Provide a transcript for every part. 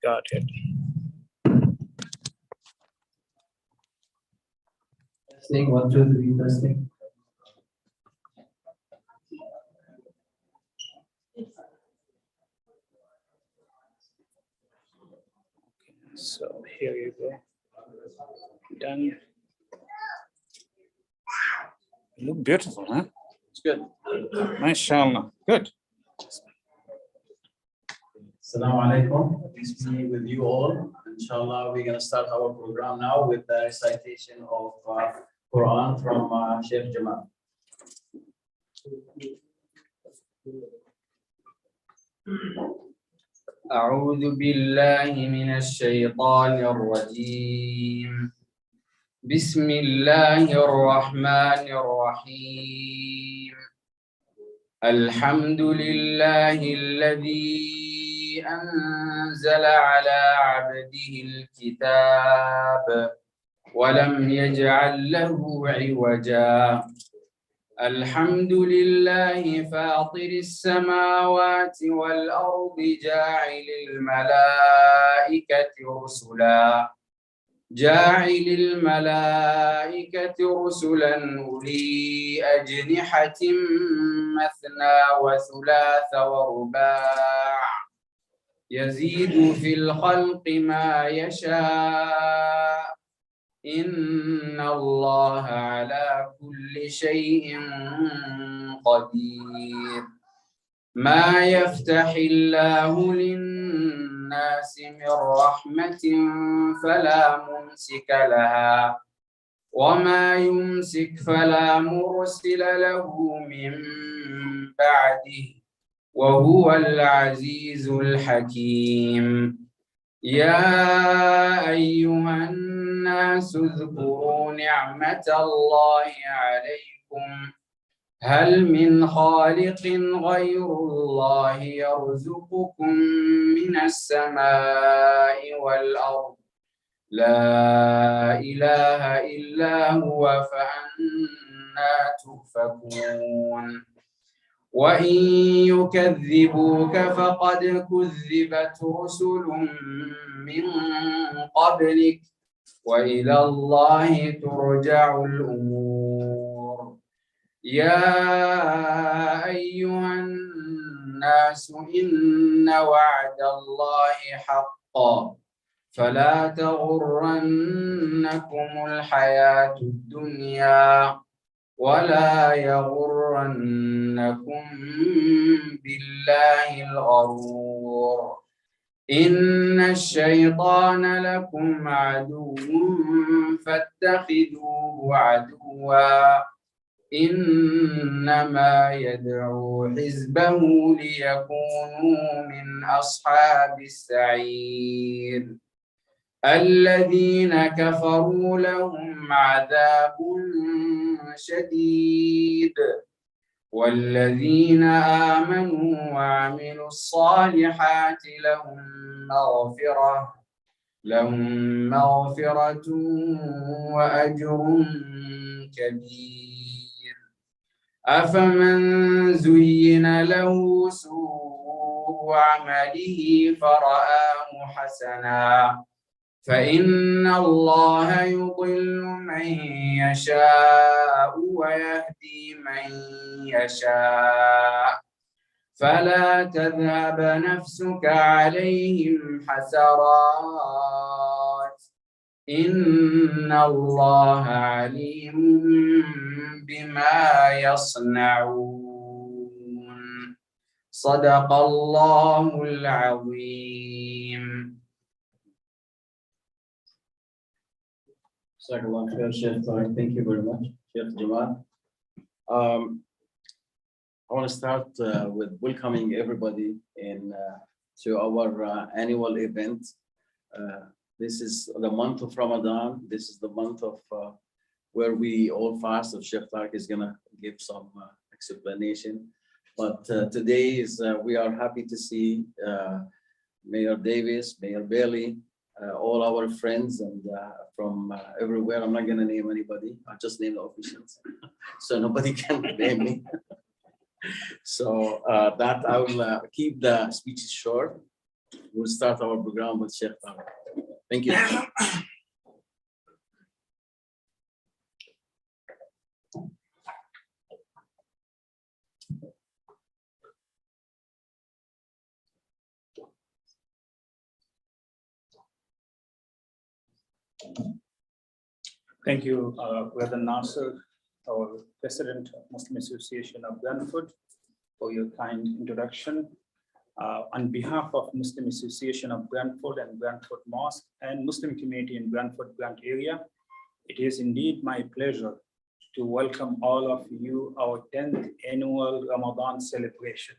Got it. Testing, 1, 2, 3, testing. So here you go. Done. You look beautiful, huh? It's good. MashaAllah. Good. Assalamu alaikum. Peace be with you all. Inshallah, we're going to start our program now with the recitation of Quran from Sheikh Jamal. أعوذ بالله من الشيطان الرجيم. بسم الله الرحمن الرحيم. الحمد لله الذي أنزل على عبده الكتاب ولم يجعل له عوجا. الحمد لله فاطر السماوات والأرض جاعل الملائكة رسلا أولي أجنحة مثنى وثلاث ورباع يزيد في الخلق ما يشاء إن الله على كل شيء قدير. ما يفتح الله للناس من رحمة فلا ممسك لها وما يمسك فلا مرسل له من بعده وهو العزيز الحكيم. يا أيها الناس اذكروا نعمة الله عليكم هل من خالق غير الله يرزقكم من السماء والأرض لا إله إلا هو فأنى تؤفكون. وإن يكذبوك فقد كذبت رسل من قبلك وإلى الله ترجع الأمور. يا أيها الناس إن وعد الله حق فلا تغرنكم الحياة الدنيا ولا يغرنكم بالله الغرور. إن الشيطان لكم عدو فاتخذوه عدوا إنما يدعو حزبه ليكونوا من أصحاب السعير. الذين كفروا لهم عذاب شديد والذين آمنوا وعملوا الصالحات لهم مغفرة وأجر كبير. أفمن زين له سوء عمله فرآه حسنا فإن الله يضل من يشاء ويهدي من يشاء فلا تذهب نفسك عليهم حسرات إن الله عليم بما يصنعون. صدق الله العظيم. Thank you very much, Sheikh Jamal. I want to start with welcoming everybody to our annual event. This is the month of Ramadan. This is the month of where we all fast. So Sheikh Tarek is going to give some explanation. But today is we are happy to see Mayor Davis, Mayor Bailey, all our friends and from everywhere. I'm not going to name anybody. I'll just name the officials. So nobody can name me. So that I will keep the speeches short. we'll start our program with Sheikh Tariq. Thank you. Thank you, Brother Nasser, our President of Muslim Association of Brantford, for your kind introduction. On behalf of Muslim Association of Brantford and Brantford Mosque and Muslim community in Brantford Grant area, it is indeed my pleasure to welcome all of you our 10th annual Ramadan celebration.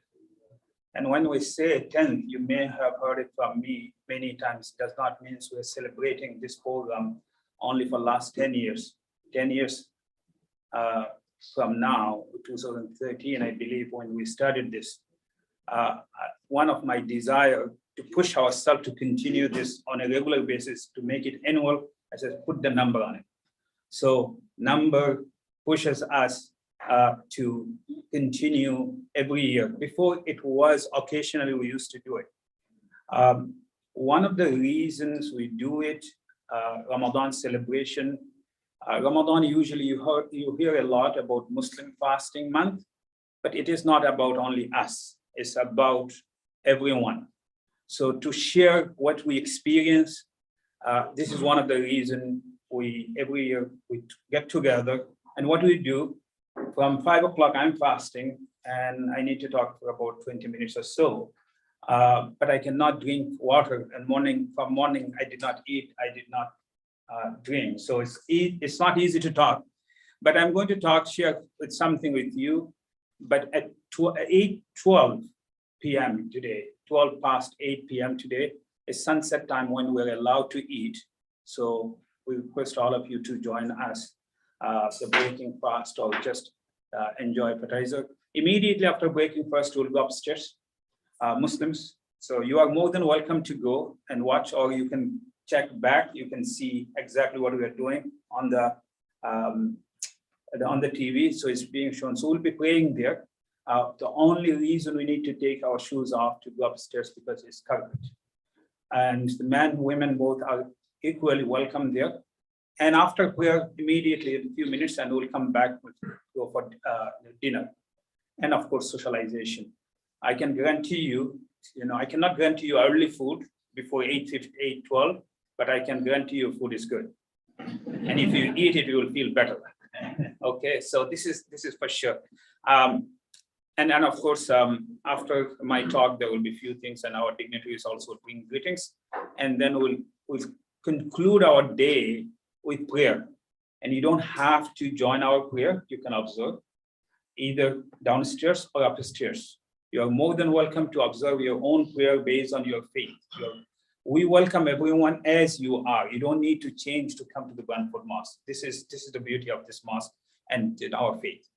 And when we say 10th, you may have heard it from me many times. It does not mean we're celebrating this program only for last 10 years. 10 years from now, 2013, I believe, when we started this. One of my desire to push ourselves to continue this on a regular basis, to make it annual, I said, put the number on it. So number pushes us to continue every year. Before it was occasionally we used to do it. One of the reasons we do it, Ramadan celebration, Ramadan usually you hear a lot about Muslim fasting month, but it is not about only us, it's about everyone. So to share what we experience, this is one of the reasons every year we get together, and what we do, from 5 o'clock I'm fasting and I need to talk for about 20 minutes or so, but I cannot drink water, and from morning I did not eat, I did not drink. So it's not easy to talk, but I'm going to share something with you. But at 12 p.m. today, 12 past 8 p.m. today is sunset time when we're allowed to eat. So we request all of you to join us, the breaking fast, or just enjoy appetizer. Immediately after breaking fast, we'll go upstairs, Muslims. So you are more than welcome to go and watch, or you can check back. You can see exactly what we are doing on the TV. So it's being shown. So we'll be praying there. The only reason we need to take our shoes off to go upstairs because it's covered. And the men, women, both are equally welcome there. And after prayer, immediately in a few minutes, and we'll come back with go for dinner. And of course, socialization. I can guarantee you, I cannot guarantee you early food before 8:12, but I can guarantee you food is good. And if you eat it, you will feel better. Okay, so this is for sure. And of course, after my talk, there will be a few things, and our dignitaries also bring greetings. And then we'll conclude our day with prayer. And you don't have to join our prayer. You can observe either downstairs or upstairs. You are more than welcome to observe your own prayer based on your faith. We welcome everyone as you are. You don't need to change to come to the Brantford Mosque. This is the beauty of this mosque and in our faith.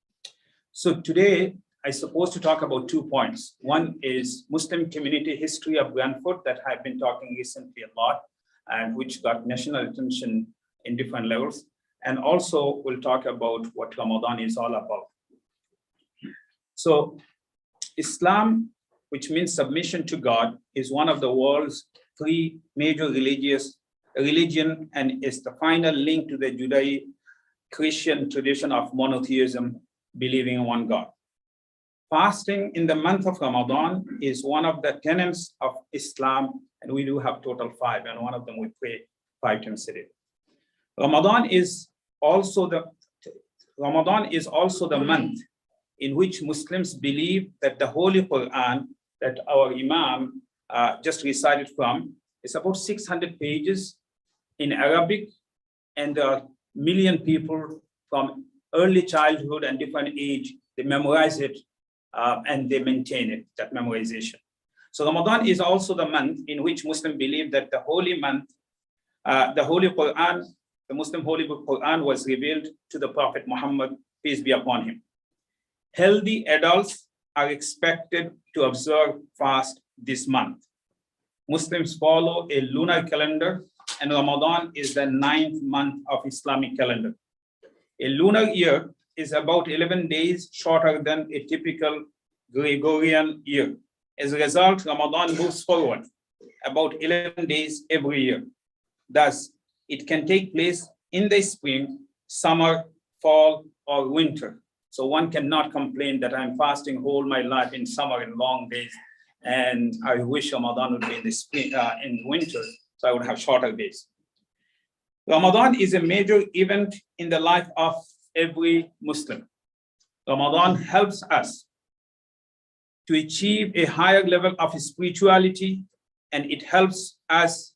So today, I'm supposed to talk about 2 points. One is Muslim community history of Brantford that I've been talking recently a lot, and which got national attention in different levels. And also we'll talk about what Ramadan is all about. So Islam, which means submission to God, is one of the world's 3 major religion, and is the final link to the Judeo-Christian tradition of monotheism, believing in one God. Fasting in the month of Ramadan is one of the tenets of Islam, and we do have total 5, and one of them we pray 5 times a day. Ramadan is also the month in which Muslims believe that the Holy Quran that our Imam just recited from is about 600 pages in Arabic, and a million people from early childhood and different age, they memorize it and they maintain it, that memorization. So Ramadan is also the month in which Muslims believe that the holy month, the Holy Quran, the Muslim Holy Quran was revealed to the Prophet Muhammad, peace be upon him. Healthy adults are expected to observe fast this month. Muslims follow a lunar calendar, and Ramadan is the 9th month of Islamic calendar. A lunar year is about 11 days shorter than a typical Gregorian year. As a result, Ramadan moves forward about 11 days every year. Thus, it can take place in the spring, summer, fall, or winter. So one cannot complain that I'm fasting whole my life in summer in long days, and I wish Ramadan would be in the spring, in winter, so I would have shorter days. Ramadan is a major event in the life of every Muslim. Ramadan helps us to achieve a higher level of spirituality, and it helps us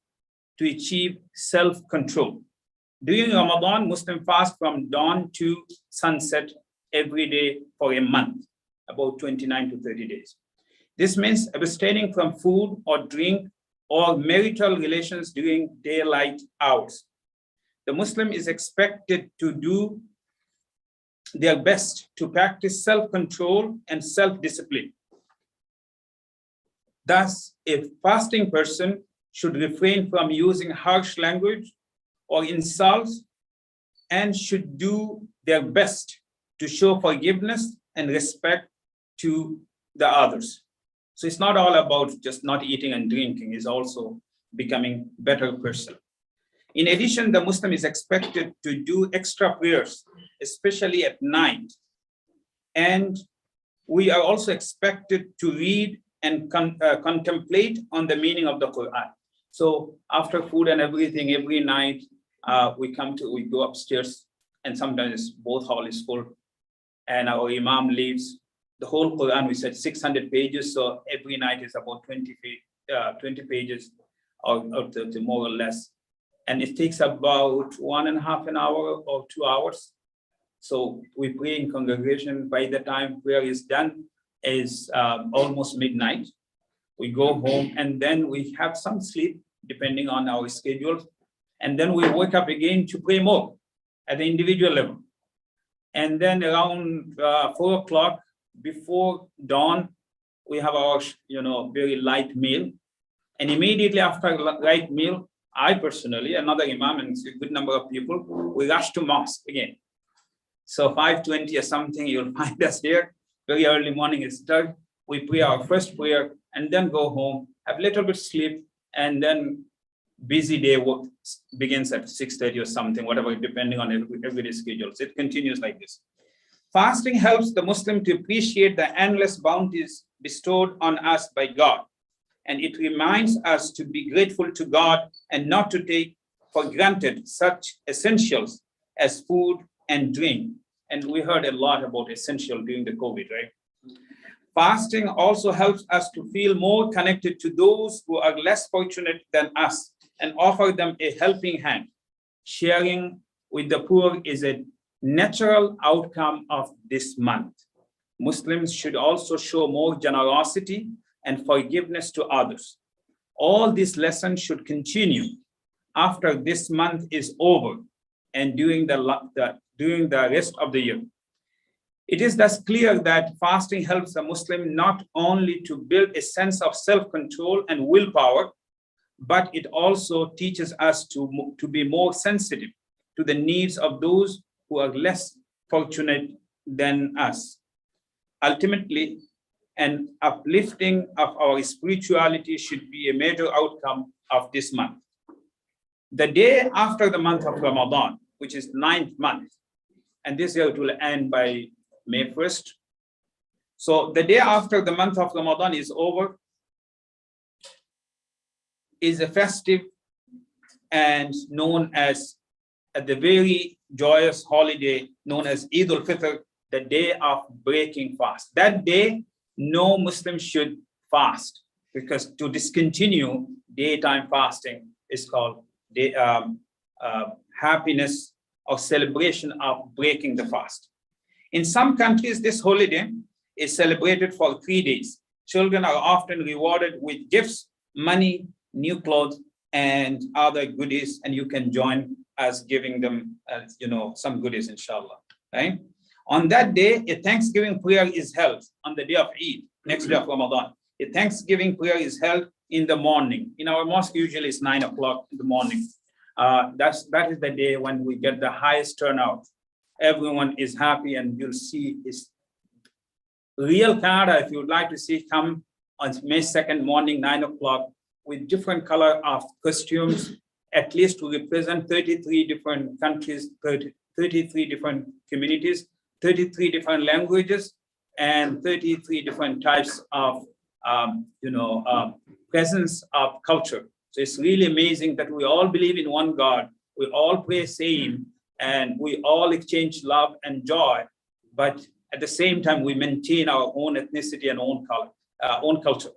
to achieve self-control. During Ramadan, Muslims fast from dawn to sunset every day for a month, about 29 to 30 days. This means abstaining from food or drink or marital relations during daylight hours. The Muslim is expected to do their best to practice self-control and self-discipline. Thus, a fasting person should refrain from using harsh language or insults and should do their best to show forgiveness and respect to the others. So it's not all about just not eating and drinking, it's also becoming a better person. In addition, the Muslim is expected to do extra prayers, especially at night. And we are also expected to read and contemplate on the meaning of the Quran. So after food and everything, every night, we go upstairs, and sometimes both hall is full, and our Imam leaves. The whole Quran, we said 600 pages, so every night is about 20 pages, or more or less. And it takes about 1.5 hours or 2 hours. So we pray in congregation. By the time prayer is done, is almost midnight. We go home and then we have some sleep depending on our schedule. And then we wake up again to pray more at the individual level. And then around 4 o'clock before dawn, we have our very light meal. And immediately after light meal, I personally, another Imam and a good number of people, we rush to mosque again. So 5:20 or something, you'll find us here. Very early morning is start. We pray our first prayer and then go home, have a little bit sleep, and then busy day work begins at 6:30 or something, whatever, depending on everyday schedules. It continues like this. Fasting helps the Muslim to appreciate the endless bounties bestowed on us by God. And it reminds us to be grateful to God and not to take for granted such essentials as food and drink. And we heard a lot about essential during the COVID, right? Fasting also helps us to feel more connected to those who are less fortunate than us and offer them a helping hand. Sharing with the poor is a natural outcome of this month. Muslims should also show more generosity and forgiveness to others. All these lessons should continue after this month is over and during the rest of the year. It is thus clear that fasting helps a Muslim not only to build a sense of self-control and willpower, but it also teaches us to be more sensitive to the needs of those who are less fortunate than us. Ultimately, an uplifting of our spirituality should be a major outcome of this month. The day after the month of Ramadan, which is 9th month, and this year it will end by May 1st. So the day after the month of Ramadan is over is a festive and known as the very joyous holiday known as Eid al-Fitr, the day of breaking fast. That day, no Muslim should fast, because to discontinue daytime fasting is called happiness or celebration of breaking the fast. In some countries, this holiday is celebrated for 3 days. Children are often rewarded with gifts, money, new clothes, and other goodies, and you can join us giving them, some goodies, inshallah. Right? On that day, a Thanksgiving prayer is held on the day of Eid, next day of Ramadan. A Thanksgiving prayer is held in the morning. In our mosque, usually it's 9 o'clock in the morning. That is the day when we get the highest turnout. Everyone is happy, and you'll see is real Canada. If you would like to see, come on May 2nd morning, 9 o'clock. with different color of costumes, at least to represent 33 different countries, 33 different communities, 33 different languages, and 33 different types of presence of culture. So it's really amazing that we all believe in one God, we all pray same, and we all exchange love and joy, but at the same time, we maintain our own ethnicity and own culture.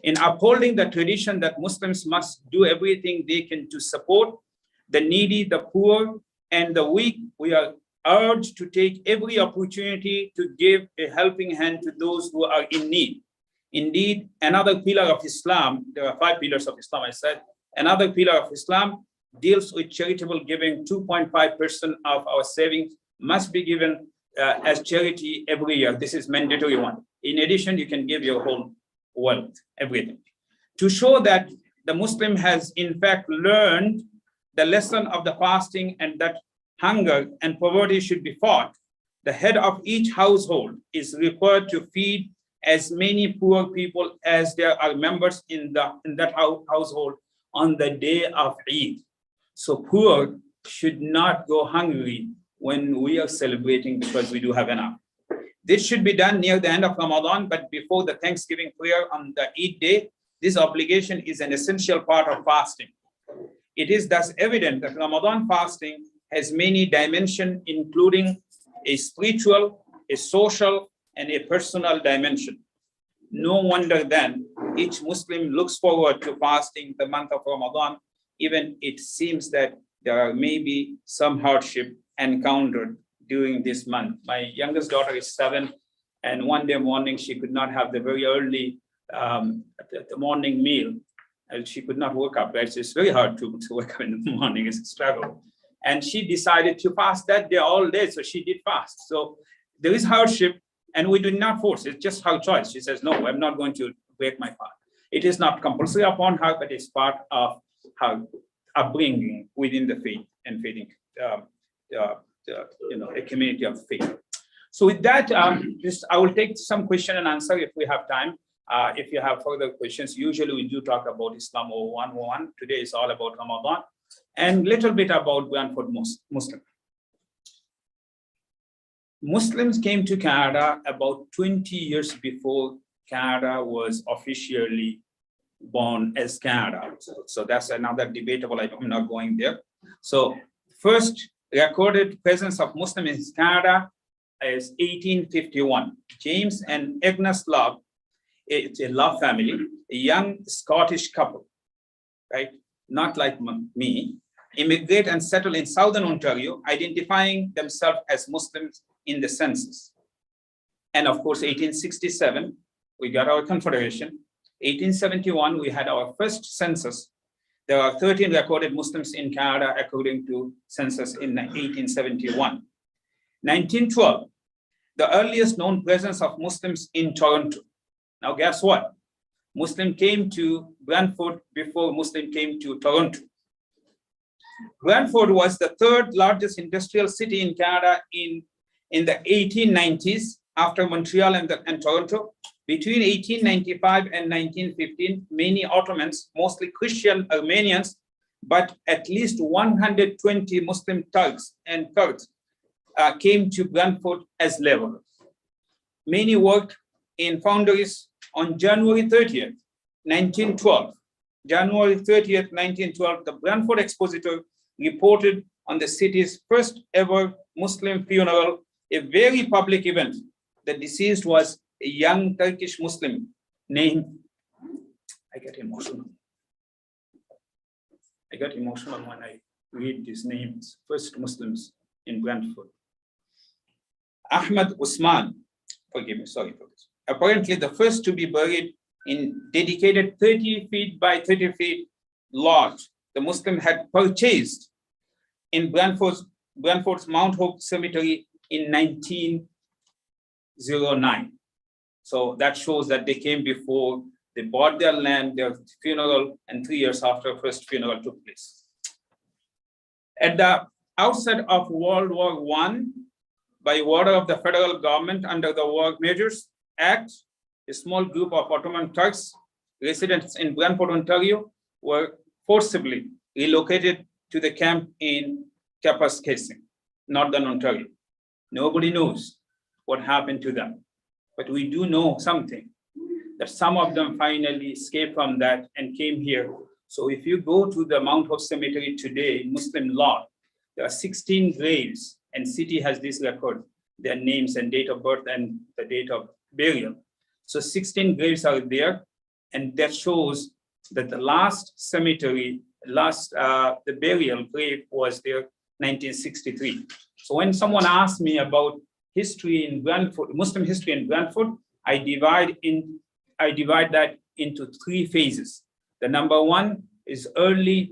In upholding the tradition that Muslims must do everything they can to support the needy, the poor, and the weak, we are urged to take every opportunity to give a helping hand to those who are in need. Indeed, another pillar of Islam, there are 5 pillars of Islam, I said, another pillar of Islam deals with charitable giving. 2.5% of our savings must be given as charity every year. This is mandatory one. In addition, you can give your whole wealth, everything. To show that the Muslim has in fact learned the lesson of the fasting and that hunger and poverty should be fought, the head of each household is required to feed as many poor people as there are members in that household on the day of Eid. So poor should not go hungry when we are celebrating, because we do have enough. This should be done near the end of Ramadan, but before the Thanksgiving prayer on the Eid day. This obligation is an essential part of fasting. It is thus evident that Ramadan fasting has many dimensions, including a spiritual, a social, and a personal dimension. No wonder then each Muslim looks forward to fasting the month of Ramadan, even it seems that there are maybe some hardship encountered during this month. My youngest daughter is 7, and one day morning she could not have the very early the morning meal, and she could not wake up. Right? So it's very hard to wake up in the morning. It's a struggle, and she decided to fast that day all day. So she did fast. So there is hardship, and we do not force. It's just her choice. She says, "No, I'm not going to break my fast." It is not compulsory upon her, but it's part of her upbringing within the faith and faithing. A community of faith. So with that, I will take some question and answer if we have time. If you have further questions, usually we do talk about Islam 101. Today is all about Ramadan and little bit about Brantford Muslim. Muslims came to Canada about 20 years before Canada was officially born as Canada. So that's another debatable. I'm not going there. So first recorded presence of Muslims in Canada is 1851. James and Agnes Love, it's a Love family, a young Scottish couple, right? Not like me, immigrate and settle in Southern Ontario, identifying themselves as Muslims in the census. And of course, 1867, we got our Confederation. 1871, we had our first census. There are 13 recorded Muslims in Canada according to census in 1871. 1912, the earliest known presence of Muslims in Toronto. Now guess what? Muslim came to Brantford before Muslim came to Toronto. Brantford was the 3rd largest industrial city in Canada in the 1890s after Montreal and Toronto. Between 1895 and 1915, many Ottomans, mostly Christian Armenians, but at least 120 Muslim Turks and Kurds came to Brantford as laborers. Many worked in foundries. On January 30th, 1912, January 30th, 1912, the Brantford Expositor reported on the city's first ever Muslim funeral, a very public event. The deceased was a young Turkish Muslim named, I get emotional when I read these names, first Muslims in Brantford. Ahmad Usman, forgive me, sorry for this. Apparently the first to be buried in dedicated 30 feet by 30 feet lodge the Muslim had purchased in Brantford's Mount Hope Cemetery in 1909. So that shows that they came before, they bought their land, their funeral, and 3 years after first funeral took place. At the outset of World War I, by order of the federal government under the War Measures Act, a small group of Ottoman Turks residents in Brantford, Ontario, were forcibly relocated to the camp in Kapuskasing, Northern Ontario. Nobody knows what happened to them, but we do know something, that some of them finally escaped from that and came here. So if you go to the Mount Hope Cemetery today, Muslim law, there are 16 graves, and city has this record, their names and date of birth and the date of burial. So 16 graves are there, and that shows that the last cemetery, the burial grave was there 1963. So when someone asks me about history in Brantford, Muslim history in Brantford, I divide that into 3 phases. The number one is early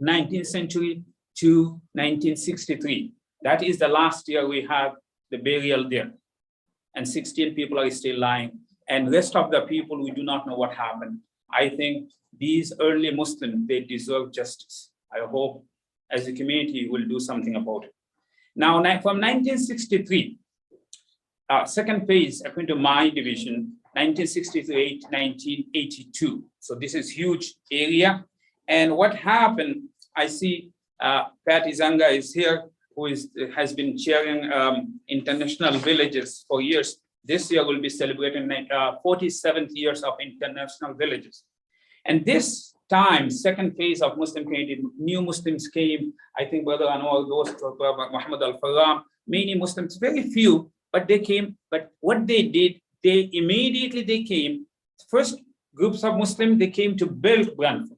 19th century to 1963. That is the last year we have the burial there. And 16 people are still lying. And rest of the people, we do not know what happened. I think these early Muslims, they deserve justice. I hope as a community we'll do something about it. Now, from 1963, second phase, according to my division, 1963 to 1982. So this is huge area. And what happened, I see Pat Izanga is here, who has been chairing international villages for years. This year we'll be celebrating 47th years of international villages. And this time, second phase of Muslim community, new Muslims came. I think Brother Anwar goes to Brother Muhammad Al-Faram, many Muslims, very few, but they came. But what they did, they immediately came. First groups of Muslims, they came to build Brantford.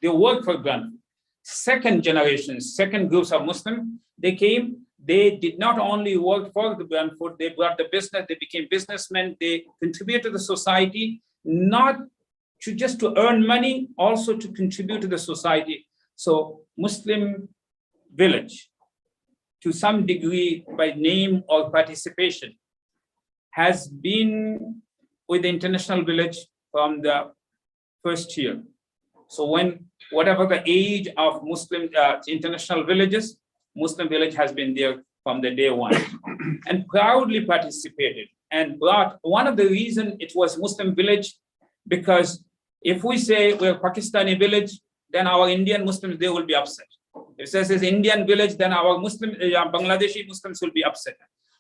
They worked for Brantford. Second generation, second groups of Muslims, they came. They did not only work for the Brantford, they brought the business, they became businessmen, they contributed to the society, not just to earn money, also to contribute to the society. So Muslim village, to some degree by name or participation, has been with the international village from the first year. So whatever the age of Muslim international villages, Muslim village has been there from the day one and proudly participated and brought. One of the reasons it was Muslim village, because if we say we're Pakistani village, then our Indian Muslims, they will be upset. If it says Indian village, then our Muslim, Bangladeshi Muslims will be upset.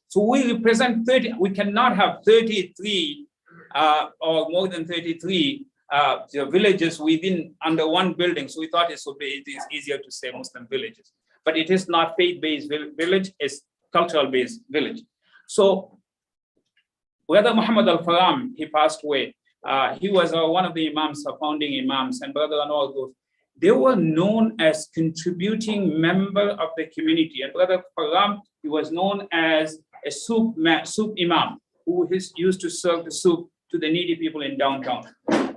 So we represent 30, we cannot have 33 or more than 33 villages under one building. So we thought it is easier to say Muslim villages. But it is not faith-based village, it's cultural-based village. So Brother Muhammad Al-Faram, he passed away. He was one of the imams, founding imams, and Brother Anwar goes. They were known as contributing member of the community. And Brother Faram, he was known as a soup imam, who used to serve the soup to the needy people in downtown.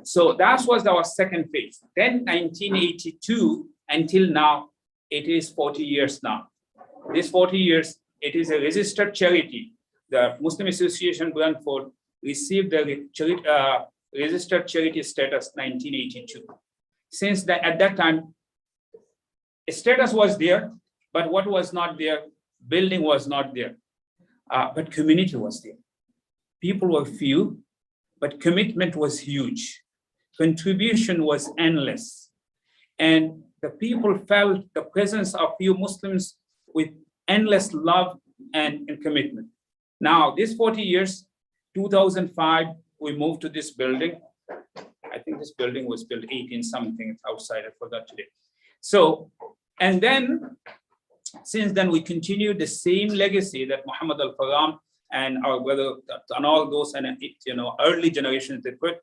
So that was our second phase. Then 1982 until now, it is 40 years now. This 40 years, it is a registered charity. The Muslim Association Brantford received the registered charity status 1982. Since at that time, a status was there, but what was not there, building was not there, but community was there. People were few, but commitment was huge. Contribution was endless. And the people felt the presence of few Muslims with endless love and commitment. Now, this 40 years, 2005, we moved to this building. I think this building was built 18 something outside, I forgot today. So, and then, since then we continued the same legacy that Muhammad Al-Faram and our brother, and all those and early generations they put.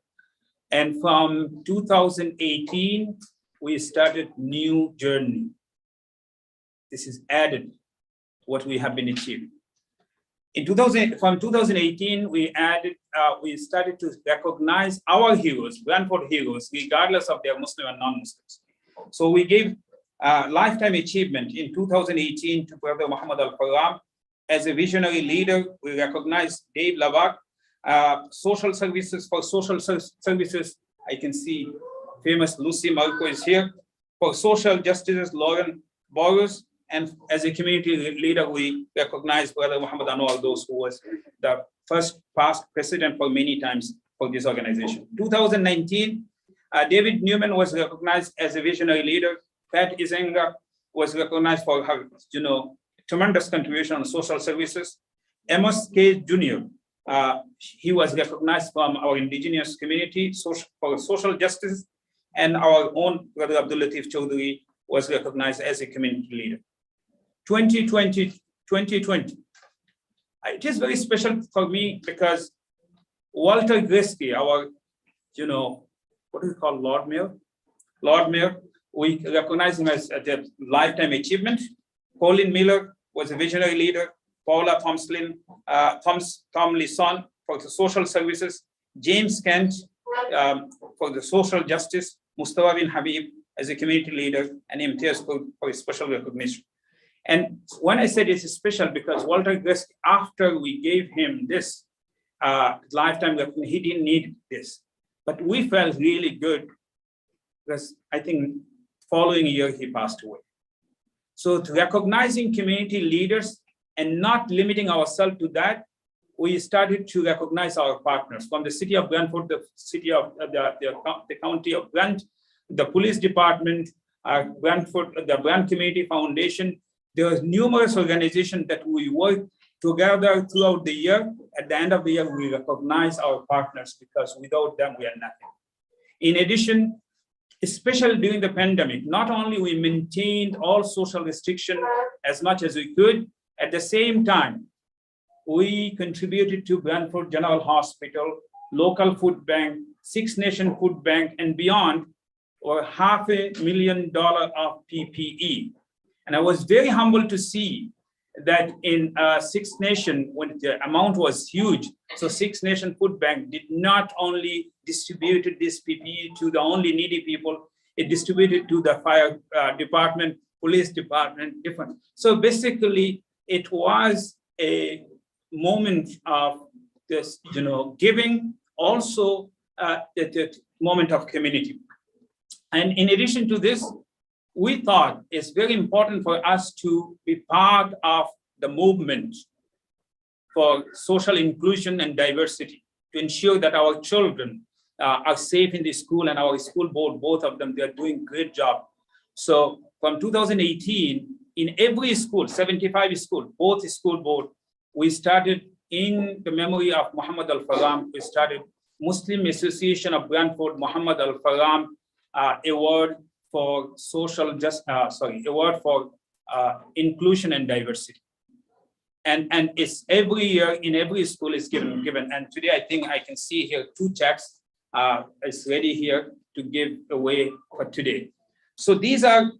And from 2018, we started new journey. This is added what we have been achieving. From 2018, we started to recognize our heroes, Brantford heroes, regardless of their Muslim and non-Muslims. So we gave lifetime achievement in 2018 to Brother Muhammad Al-Faram. As a visionary leader, we recognized Dave Lavak, social services. For social services, I can see famous Lucy Marco is here. For social justices, Lauren Boros. And as a community leader, we recognize Brother Muhammad Anwar, those who was the first past president for many times for this organization. 2019, David Newman was recognized as a visionary leader. Pat Izenga was recognized for her, tremendous contribution on social services. Amos K. Jr., he was recognized from our indigenous community for social justice, and our own brother Abdul Latif Chaudhry was recognized as a community leader. 2020, it is very special for me because Walter Gresky, our, what do we call Lord Mayor? Lord Mayor, we recognize him as a lifetime achievement. Colin Miller was a visionary leader. Paula Tomlinson for the social services. James Kent for the social justice. Mustafa bin Habib as a community leader, and Imtiaz for a special recognition. And when I said it's special, because Walter Gresky, after we gave him this lifetime recognition, he didn't need this. But we felt really good because I think following year he passed away. So to recognizing community leaders and not limiting ourselves to that, we started to recognize our partners from the city of Brantford, the city of the county of Brant, the police department, Brantford, the Brant Community Foundation. There are numerous organizations that we work together throughout the year. At the end of the year, we recognize our partners because without them, we are nothing. In addition, especially during the pandemic, not only we maintained all social restrictions as much as we could, at the same time, we contributed to Brantford General Hospital, local food bank, Six Nation Food Bank, and beyond, or $500,000 of PPE. And I was very humbled to see that in Six Nation, when the amount was huge, so Six Nation Food Bank did not only distribute this PPE to the only needy people, it distributed to the fire department, police department, different. So basically, it was a moment of this, giving, also the moment of community. And in addition to this, we thought it's very important for us to be part of the movement for social inclusion and diversity to ensure that our children are safe in the school, and our school board, both of them, they're doing a great job. So from 2018, in every school, 75 schools, both school board, we started in the memory of Muhammad Al-Faram, we started Muslim Association of Brantford Muhammad Al-Faram Award for award for inclusion and diversity. And it's every year in every school is given. And today I think I can see here 2 checks is ready here to give away for today. So these are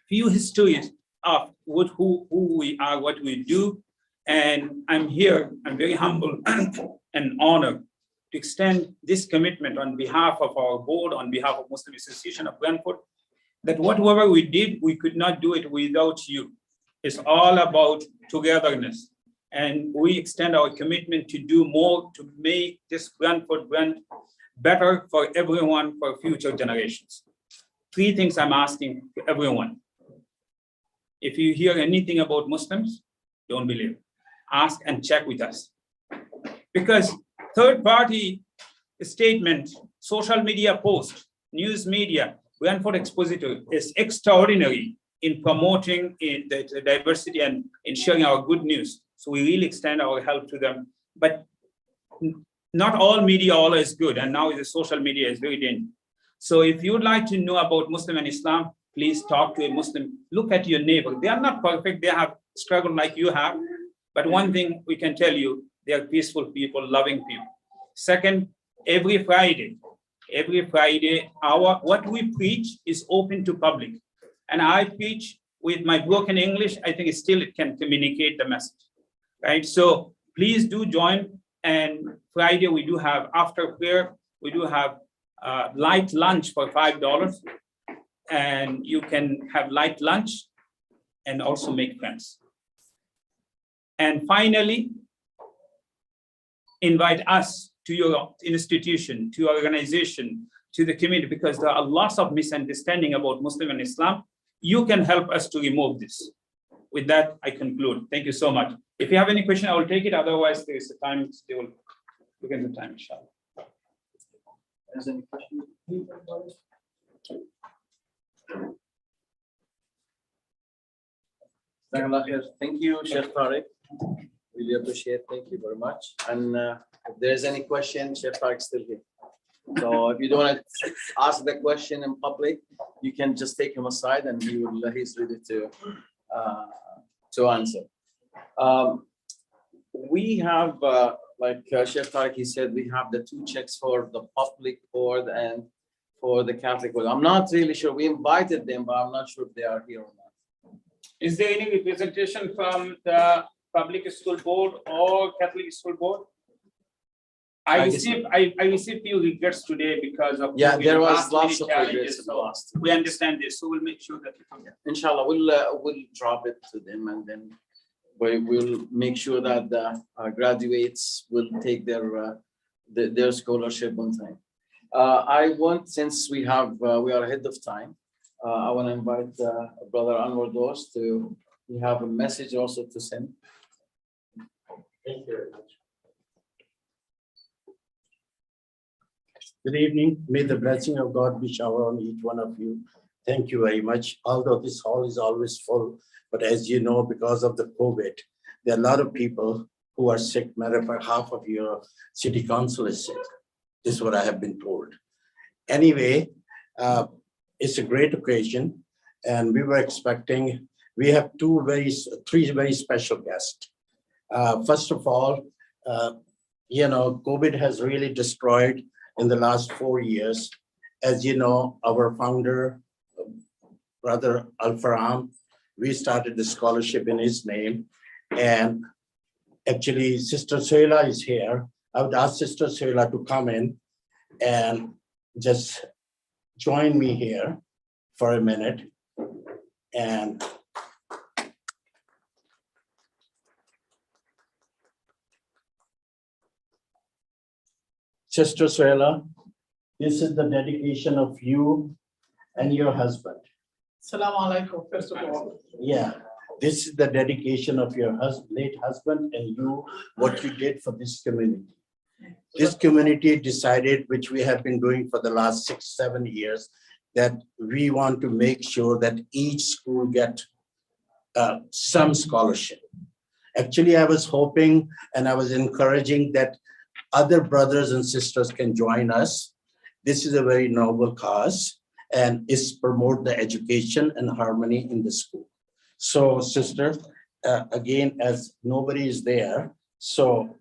few histories of who we are, what we do. And I'm here, I'm very humble and honored to extend this commitment on behalf of our board, on behalf of Muslim Association of Brantford, that whatever we did, we could not do it without you. It's all about togetherness. And we extend our commitment to do more to make this Brantford brand better for everyone, for future generations. 3 things I'm asking to everyone. If you hear anything about Muslims, don't believe. Ask and check with us. Because third-party statement, social media post, news media, Brantford Expositor is extraordinary in promoting the diversity and in sharing our good news. So we really extend our help to them. But not all media always is good, and now the social media is very dangerous. So if you would like to know about Muslim and Islam, please talk to a Muslim. Look at your neighbor. They are not perfect. They have struggled like you have. But one thing we can tell you, they are peaceful people, loving people. Second, every Friday, what we preach is open to public. And I preach with my broken English. I think still it can communicate the message, right? So please do join. And Friday we do have, after prayer, we do have light lunch for $5. And you can have light lunch and also make friends. And finally, invite us to your institution, to your organization, to the community, because there are lots of misunderstanding about Muslim and Islam. You can help us to remove this. With that, I conclude. Thank you so much. If you have any question, I will take it. Otherwise, there is a time, they will look at the time, inshallah. There's any question? Thank you, Sheikh Tariq. Really appreciate. Thank you very much. And if there's any question, Sheikh Tariq is still here. So if you don't want to ask the question in public, you can just take him aside and he's ready to answer. We have, like Sheikh Tariq, he said, we have the 2 checks for the public board and for the Catholic board. I'm not really sure. We invited them, but I'm not sure if they are here or not. Is there any representation from the public school board or Catholic school board? I received few regrets today because of there was lots of challenges. So we understand this, so we'll make sure that inshallah we'll drop it to them, and then we will make sure that the graduates will take their scholarship on time. Since we are ahead of time, I want to invite Brother Anwar Dost to have a message also to send. Thank you very much. Good evening. May the blessing of God be showered on each one of you. Thank you very much. Although this hall is always full, but as you know, because of the COVID, there are a lot of people who are sick. Matter of fact, half of your city council is sick. This is what I have been told. Anyway, it's a great occasion, and we were expecting, we have three very special guests. First of all, COVID has really destroyed in the last 4 years. As you know, our founder, Brother Al-Faram, we started the scholarship in his name. And actually, Sister Sohila is here. I would ask Sister Sohila to come in and just join me here for a minute. And Sister Sohila, this is the dedication of you and your husband. Assalamu alaikum, first of all. Yeah, this is the dedication of your late husband and you, what you did for this community. This community decided, which we have been doing for the last 6-7 years, that we want to make sure that each school get some scholarship. Actually, I was hoping and I was encouraging that other brothers and sisters can join us. This is a very noble cause, and it's promote the education and harmony in the school. So, sister, again, as nobody is there, so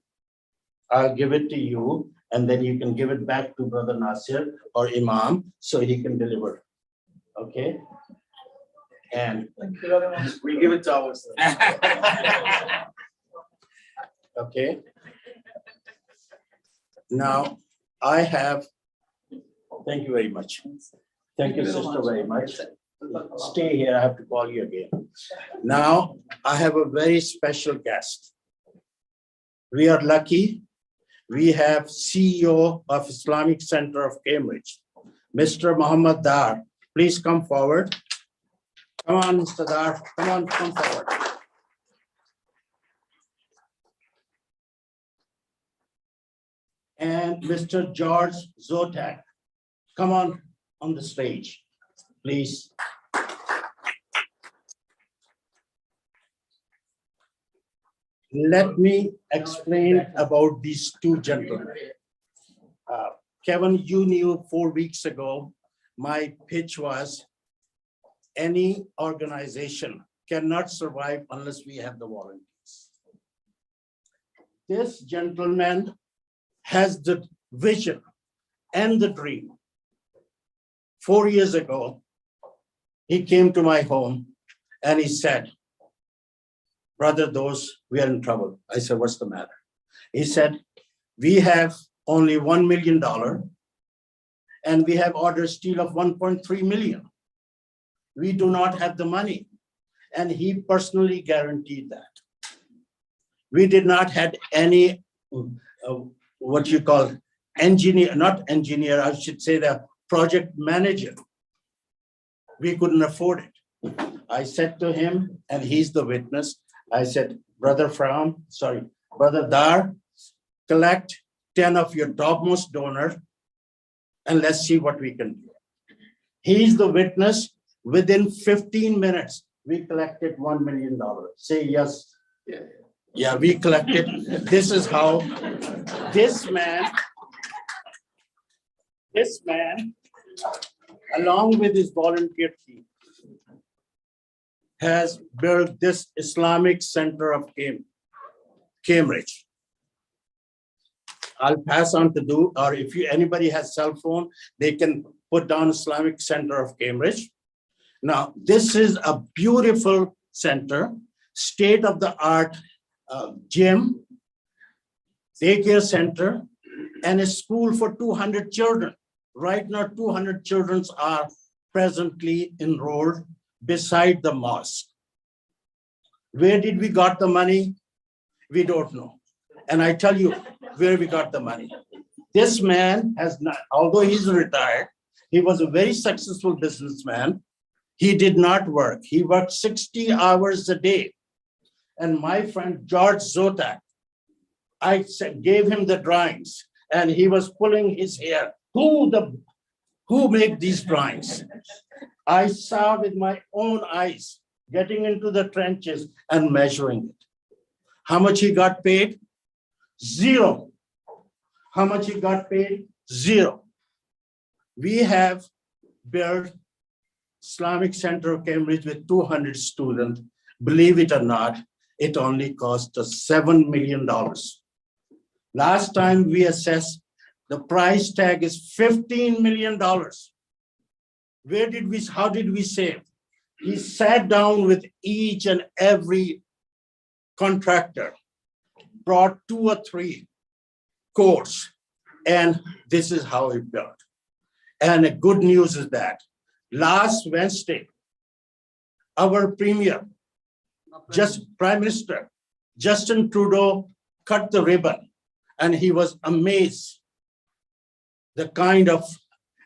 I'll give it to you, and then you can give it back to Brother Nasir or Imam, so he can deliver. Okay? And Thank you very much. We give it to ourselves. okay. Now, I have, thank you very much. Thank you, sister, very much. Stay here, I have to call you again. Now, I have a very special guest. We are lucky. We have CEO of Islamic Center of Cambridge, Mr. Muhammad Dar. Please come forward. Come on, Mr. Dar, come forward. And Mr. George Zotak, come on the stage, please. Let me explain about these two gentlemen. Kevin, you knew 4 weeks ago, my pitch was any organization cannot survive unless we have the volunteers. This gentleman has the vision and the dream. 4 years ago, he came to my home and he said, Brother Dost, we are in trouble. I said, what's the matter? He said, we have only $1 million and we have ordered steel of 1.3 million. We do not have the money. And he personally guaranteed that. We did not have any, what you call engineer, not engineer, I should say the project manager. We couldn't afford it. I said to him, and he's the witness, I said, Brother Dar, collect 10 of your topmost donors and let's see what we can do. He's the witness. Within 15 minutes, we collected $1 million. Say yes. Yeah, we collected. This is how this man, along with his volunteer team, has built this Islamic Center of Cambridge. I'll pass on to do, or if anybody has cell phone, they can put down Islamic Center of Cambridge. Now, this is a beautiful center, state-of-the-art gym, daycare center, and a school for 200 children. Right now, 200 children are presently enrolled beside the mosque. Where did we got the money? We don't know. And I tell you where we got the money. This man has not, although he's retired, he was a very successful businessman. He did not work. He worked 60 hours a day. And my friend George Zotak, I gave him the drawings and he was pulling his hair. Who made these drawings? I saw with my own eyes getting into the trenches and measuring it. How much he got paid? Zero. How much he got paid? Zero. We have built Islamic Center of Cambridge with 200 students. Believe it or not, it only cost us $7 million. Last time we assessed, the price tag is $15 million. How did we save? He sat down with each and every contractor, brought 2 or 3 courts, and this is how it built. And the good news is that last Wednesday, our Prime Minister, Justin Trudeau, cut the ribbon, and he was amazed. The kind of,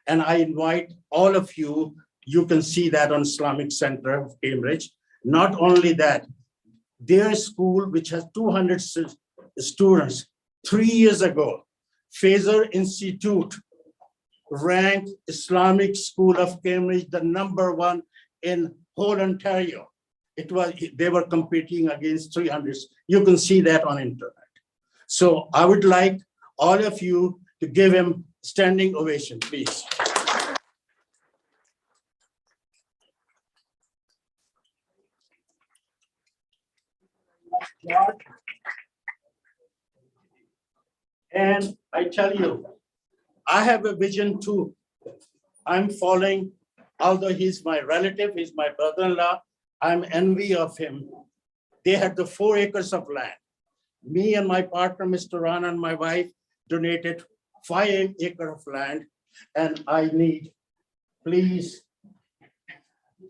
and I invite all of you, you can see that on Islamic Center of Cambridge. Not only that, their school, which has 200 students, 3 years ago, Fraser Institute ranked Islamic School of Cambridge the #1 in whole Ontario. They were competing against 300. You can see that on internet. So I would like all of you to give him standing ovation, please. And I tell you, I have a vision too. I'm following, although he's my relative, he's my brother-in-law, I'm envy of him. They had the 4 acres of land. Me and my partner, Mr. Rana, and my wife donated 5 acres of land, and I need, please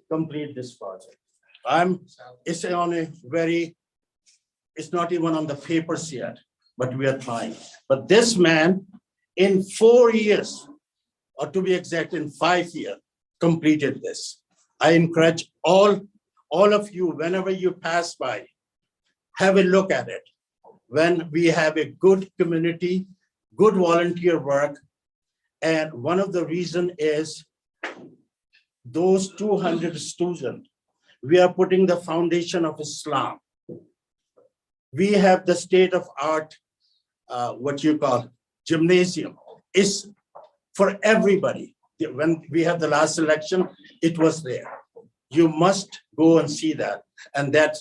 complete this project. It's on a very, it's not even on the papers yet, but we are trying. But this man, in 4 years, or to be exact, in 5 years, completed this. I encourage all of you, whenever you pass by, have a look at it. When we have a good community, good volunteer work, and one of the reasons is those 200 students, we are putting the foundation of Islam. We have the state-of-art, what you call gymnasium. It's for everybody. When we had the last election, it was there. You must go and see that. And that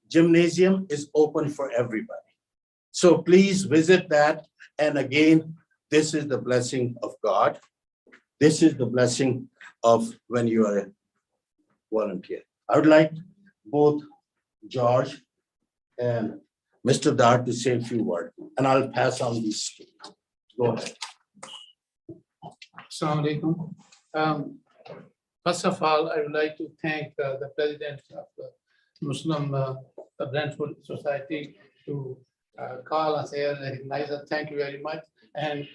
gymnasium is open for everybody. So please visit that. And again, this is the blessing of God. This is the blessing of when you are a volunteer. I would like both George and Mr. Dar to say a few words, and I'll pass on these. Go ahead. Assalamu alaikum. First of all, I would like to thank the president of the Muslim Brentwood Society to call us here and recognize us. Thank you very much. And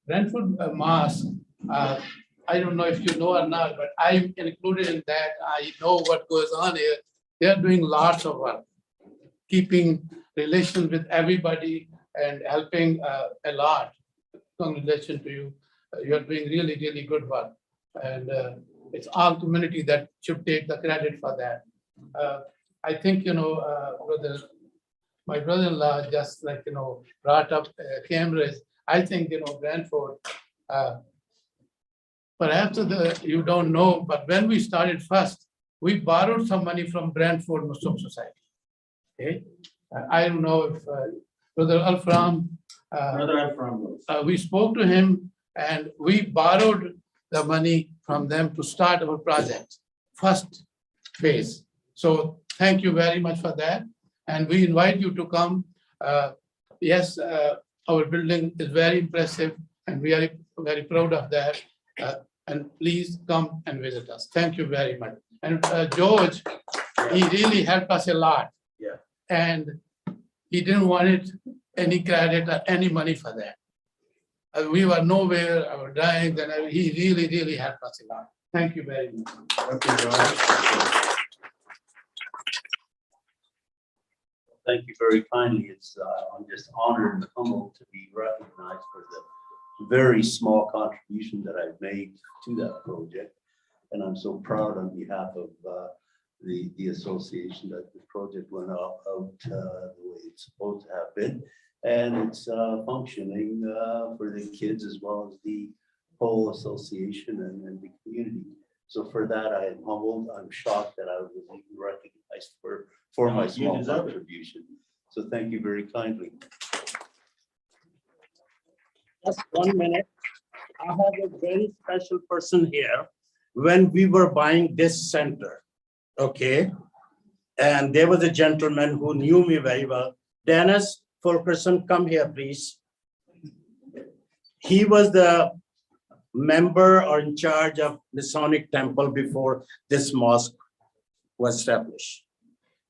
Brentwood Mosque, I don't know if you know or not, but I'm included in that. I know what goes on here. They're doing lots of work, keeping relations with everybody and helping a lot. congratulations to you. You are doing really, really good work. And it's our community that should take the credit for that. I think, my brother-in-law just brought up cameras. I think, Brantford, perhaps you don't know, but when we started first, we borrowed some money from Brantford Muslim Society. Okay, I don't know if Brother Alfram, we spoke to him and we borrowed the money from them to start our project, first phase. So thank you very much for that. And we invite you to come. Yes, our building is very impressive and we are very proud of that. And please come and visit us. Thank you very much. And George, he really helped us a lot. Yeah. And he didn't want any credit or any money for that. We were nowhere, I was dying, and he really, really helped us a lot. Thank you very much. Thank you very kindly. I'm just honored and humbled to be recognized for the very small contribution that I've made to that project. And I'm so proud on behalf of the association that the project went out the way it's supposed to have been. And it's functioning for the kids as well as the whole association and the community. So for that, I am humbled. I'm shocked that I was even recognized for my small contribution. So thank you very kindly. Just 1 minute. I have a very special person here. When we were buying this center, okay, and there was a gentleman who knew me very well. Dennis Fulkerson, come here, please. He was the member or in charge of Masonic Temple before this mosque was established.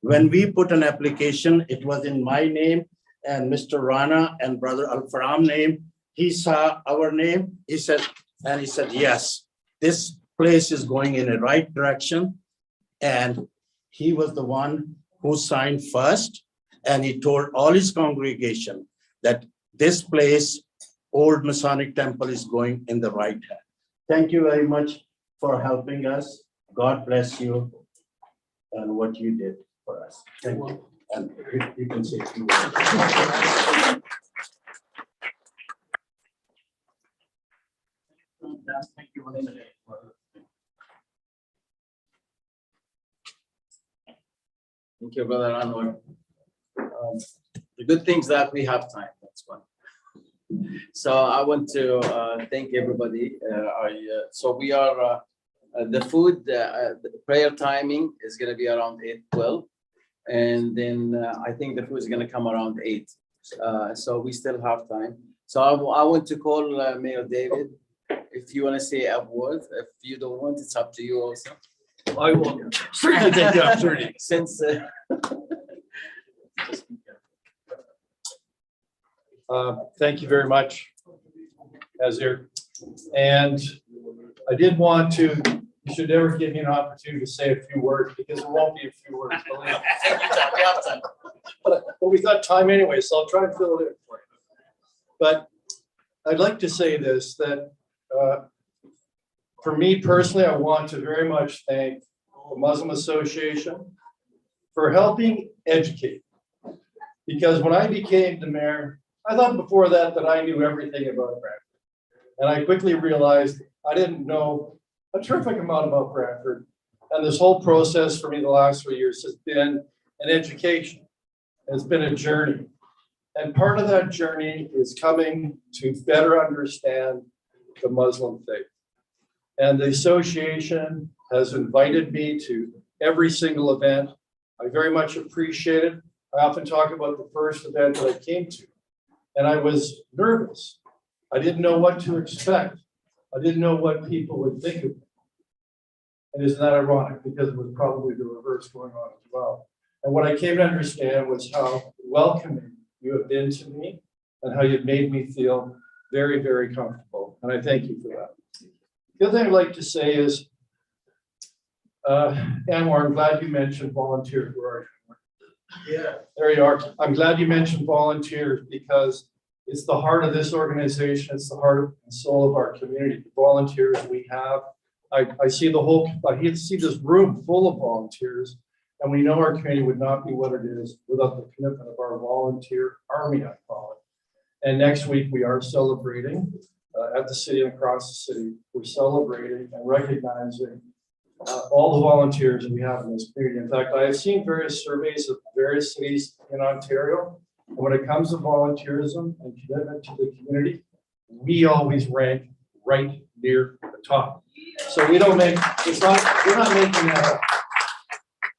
When we put an application, it was in my name and Mr. Rana and Brother Al-Faram name. He saw our name, he said, yes, this place is going in the right direction. And he was the one who signed first. And he told all his congregation that this place, Old Masonic Temple, is going in the right hand. Thank you very much for helping us. God bless you and what you did for us. Thank you. And you can say a few words. Thank you once again. Thank you, Brother Anwar. The good things that we have time, that's one. So I want to thank everybody. So we are, the food, the prayer timing is gonna be around 8:12. And then I think the food is gonna come around 8. So we still have time. So I want to call Mayor David. If you wanna say a word, if you don't want, it's up to you also. I will certainly take the opportunity. Since Thank you very much, Azir. And I did want to, you should never give me an opportunity to say a few words because it won't be a few words. Believe me. But we got time anyway, so I'll try and fill it in for you. But I'd like to say this, that for me personally, I want to very much thank the Muslim Association for helping educate. Because when I became the mayor, I thought before that I knew everything about Brantford. And I quickly realized I didn't know a terrific amount about Brantford. And this whole process for me the last 3 years has been an education. It's been a journey. And part of that journey is coming to better understand the Muslim faith. And the association has invited me to every single event. I very much appreciate it. I often talk about the first event that I came to, and I was nervous. I didn't know what to expect. I didn't know what people would think of me. And isn't that ironic? Because it was probably the reverse going on as well. And what I came to understand was how welcoming you have been to me and how you've made me feel very, very comfortable. And I thank you for that. The other thing I'd like to say is, Anwar, I'm glad you mentioned volunteers. Where are you? Yeah, there you are. I'm glad you mentioned volunteers because It's the heart of this organization. It's the heart and soul of our community. The volunteers we have. I see see this room full of volunteers, and we know our community would not be what it is without the commitment of our volunteer army, I call it. And next week we are celebrating at the city and across the city. We're celebrating and recognizing all the volunteers we have in this community. In fact, I have seen various surveys of various cities in Ontario. And when it comes to volunteerism and commitment to the community, we always rank right near the top. So we don't make, we're not making that up.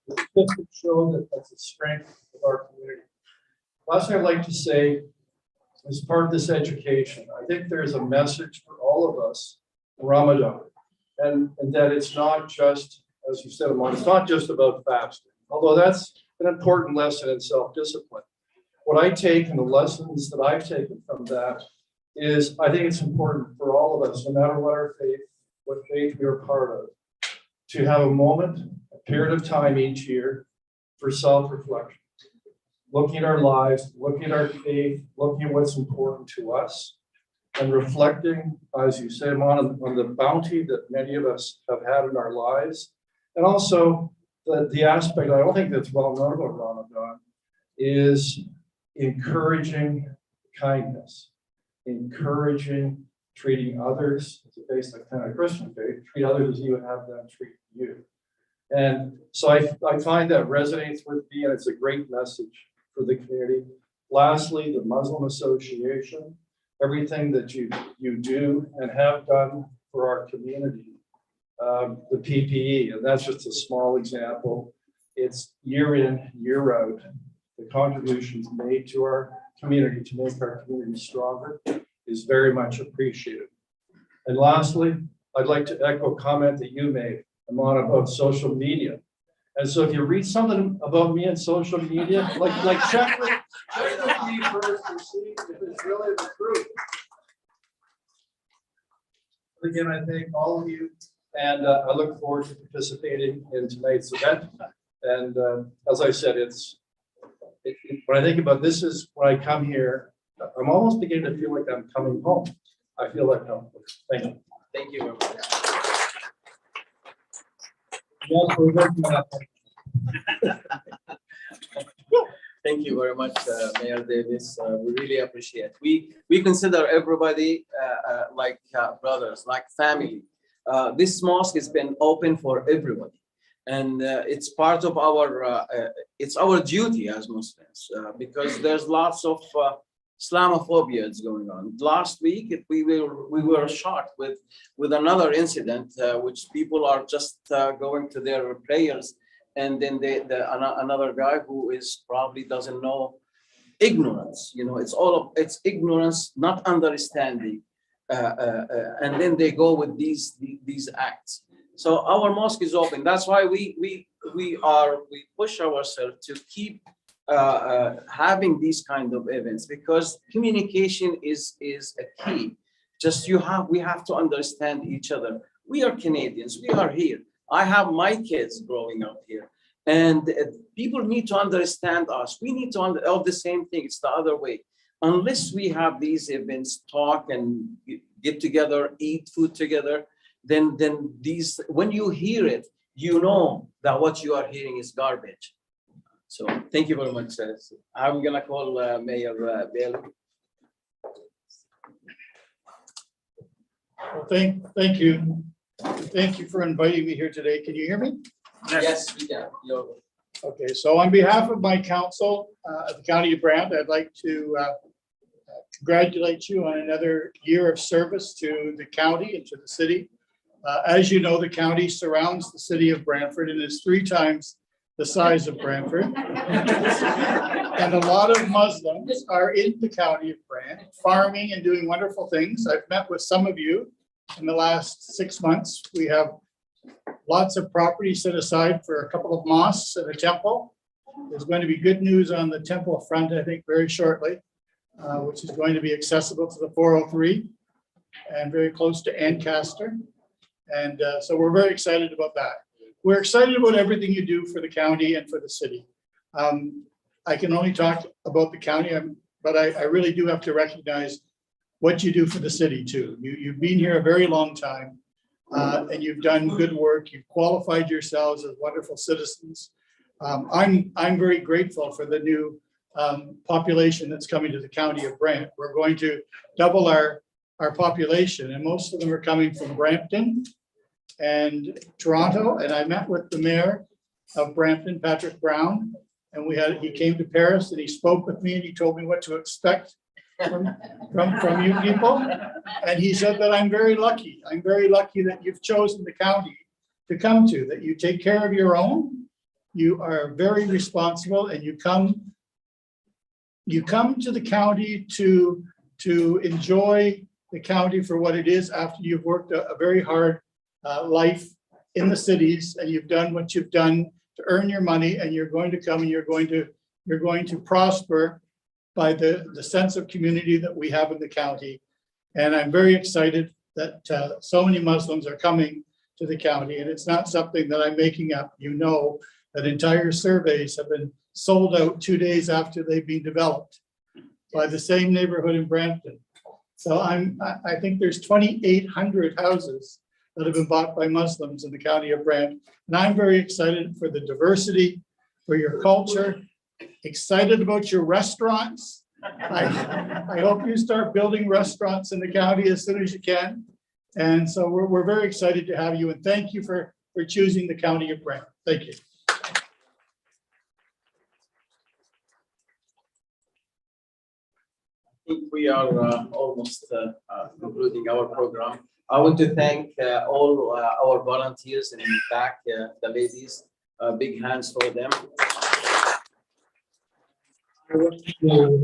It's just to show that that's the strength of our community. Last thing I'd like to say, as part of this education, I think there's a message for all of us in Ramadan, and that it's not just, as you said, Amon, it's not just about fasting, although that's an important lesson in self-discipline. What I take and the lessons that I've taken from that is I think it's important for all of us, no matter what our faith, what faith we are part of, to have a moment, a period of time each year for self-reflection. Looking at our lives, looking at our faith, looking at what's important to us, and reflecting, as you say, on the bounty that many of us have had in our lives. And also the aspect I don't think that's well known about Ramadan is encouraging kindness, encouraging treating others, it's based on kind of Christian faith, treat others as you would have them treat you. And so I find that resonates with me, and it's a great message for the community. Lastly, the Muslim Association, everything that you do and have done for our community, the PPE, and that's just a small example. It's year in, year out, the contributions made to our community to make our community stronger is very much appreciated. And lastly, I'd like to echo a comment that you made, Amon, about social media. And so if you read something about me in social media, like check with me first to see if it's really the truth. Again, I thank all of you, and I look forward to participating in tonight's event. And as I said, when I think about this is when I come here, I'm almost beginning to feel like I'm coming home. I feel like home. Thank you. Thank you very much. Yes, we're working on that. Thank you very much, Mayor Davis. We really appreciate it. We consider everybody like brothers, like family. This mosque has been open for everybody, and it's part of our it's our duty as Muslims because there's lots of Islamophobia is going on. Last week we were shocked with another incident which people are just going to their prayers, and then another guy who is probably doesn't know, ignorance. You know, it's ignorance, not understanding, and then they go with these acts. So our mosque is open. That's why we push ourselves to keep having these kind of events, because communication is a key. Just we have to understand each other. We are Canadians. We are here. I have my kids growing up here, and people need to understand us. We need to the same thing. It's the other way. Unless we have these events, talk and get together, eat food together, then these, when you hear it, you know that what you are hearing is garbage. So thank you very much. I'm gonna call Mayor Bailey. Well, thank you. Thank you for inviting me here today. Can you hear me? Yes, we can. Okay, so on behalf of my council of the County of Brant, I'd like to congratulate you on another year of service to the county and to the city. As you know, the county surrounds the city of Brantford and is 3 times the size of Brantford. And a lot of Muslims are in the county of Brant, farming and doing wonderful things. I've met with some of you in the last 6 months. We have lots of property set aside for a couple of mosques and a temple. There's going to be good news on the temple front, I think, very shortly, which is going to be accessible to the 403 and very close to Ancaster. And so we're very excited about that. We're excited about everything you do for the county and for the city. I can only talk about the county. I'm but I really do have to recognize what you do for the city too. You've been here a very long time, and you've done good work. You've qualified yourselves as wonderful citizens. I'm very grateful for the new population that's coming to the county of Brant. We're going to double our population, and most of them are coming from Brampton and Toronto. And I met with the mayor of Brampton, Patrick Brown, and he came to Paris and he spoke with me and he told me what to expect from you people. And he said that I'm very lucky. I'm very lucky that you've chosen the county to come to, that you take care of your own. You are very responsible, and you come to the county to enjoy the county for what it is after you've worked a very hard life in the cities, and you've done what you've done to earn your money, and you're going to come and you're going to prosper by the sense of community that we have in the county. And I'm very excited that so many Muslims are coming to the county, and it's not something that I'm making up. You know that entire surveys have been sold out 2 days after they've been developed by the same neighborhood in Brampton. So I think there's 2,800 houses that have been bought by Muslims in the county of Brant. And I'm very excited for the diversity, for your culture, excited about your restaurants. I hope you start building restaurants in the county as soon as you can. And so we're very excited to have you, and thank you for choosing the county of Brant. Thank you. I think we are almost concluding our program. I want to thank all our volunteers in the back, the ladies. Big hands for them. I want to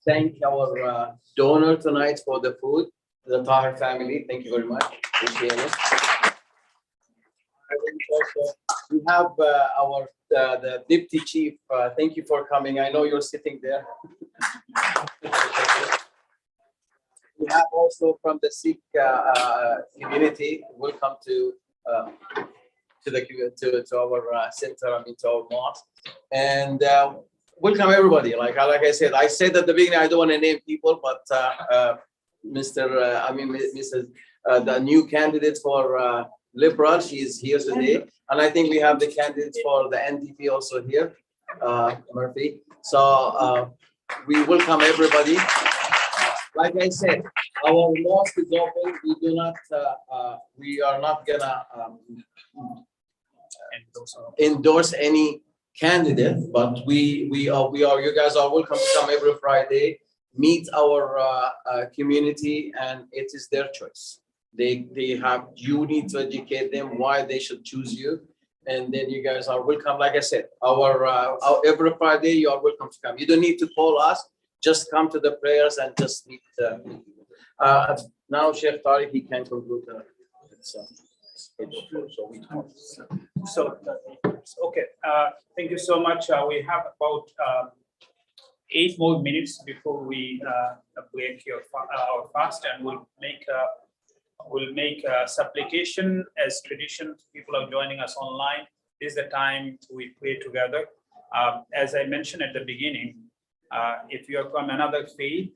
thank our donor tonight for the food, the Tahir family. Thank you very much. Appreciate it. We have the deputy chief. Thank you for coming. I know you're sitting there. We have also from the Sikh community. Welcome to our center. I mean, to our mosque, and welcome everybody. Like I said at the beginning, I don't want to name people, but Mrs. The new candidate for Liberal, she is here today, and I think we have the candidates for the NDP also here, Murphy. So we welcome everybody. Like I said, our mosque is open. We are not gonna endorse any candidate, but we are. You guys are welcome to come every Friday, meet our community, and it is their choice. You need to educate them why they should choose you, and then you guys are welcome. Like I said, our every Friday you are welcome to come. You don't need to call us. Just come to the prayers and just meet. Now, Sheikh Tariq, he can conclude. Okay. Thank you so much. We have about 8 more minutes before we break our fast, and we'll make a supplication as tradition. People are joining us online. This is the time we pray together. As I mentioned at the beginning, if you are from another faith,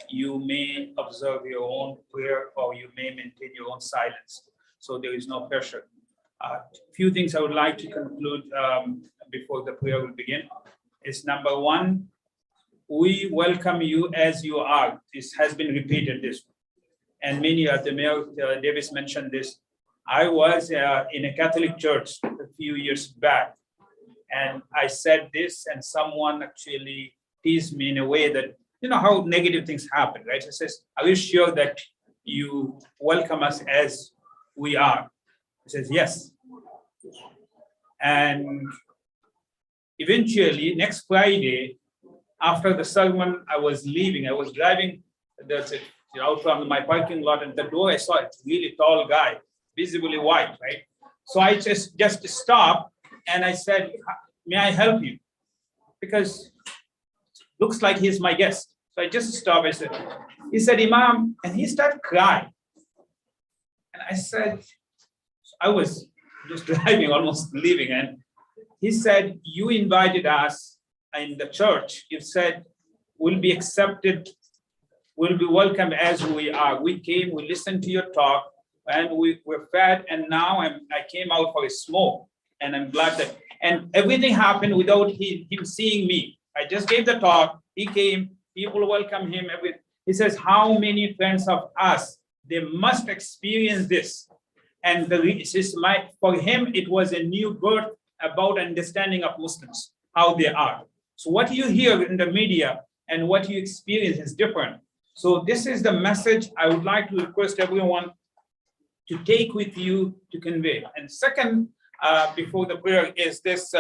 you may observe your own prayer, or you may maintain your own silence. So there is no pressure. Few things I would like to conclude before the prayer will begin is, number one, we welcome you as you are. This has been repeated this, and many of the Mayor Davis mentioned this. I was in a Catholic church a few years back, and I said this, and someone actually teased me in a way that, you know how negative things happen, right? It says, are you sure that you welcome us as we are? He says, yes. And eventually, next Friday, after the sermon, I was leaving. I was driving out from my parking lot, and the door I saw a really tall guy, visibly white, right? So I just stopped, and I said, may I help you? Because looks like he's my guest. So I just stopped. He said, Imam, and he started crying. And I said, I was just driving, almost leaving. And he said, you invited us in the church. You said, will be accepted, will be welcome as we are. We came, we listened to your talk, and we were fed, and now I came out for a smoke, and I'm glad that, and everything happened without him seeing me. I just gave the talk, he came, people welcome him, he says, how many friends of us, they must experience this. And for him, it was a new birth about understanding of Muslims, how they are. So what you hear in the media and what you experience is different. So this is the message I would like to request everyone to take with you to convey. And second, before the prayer is this,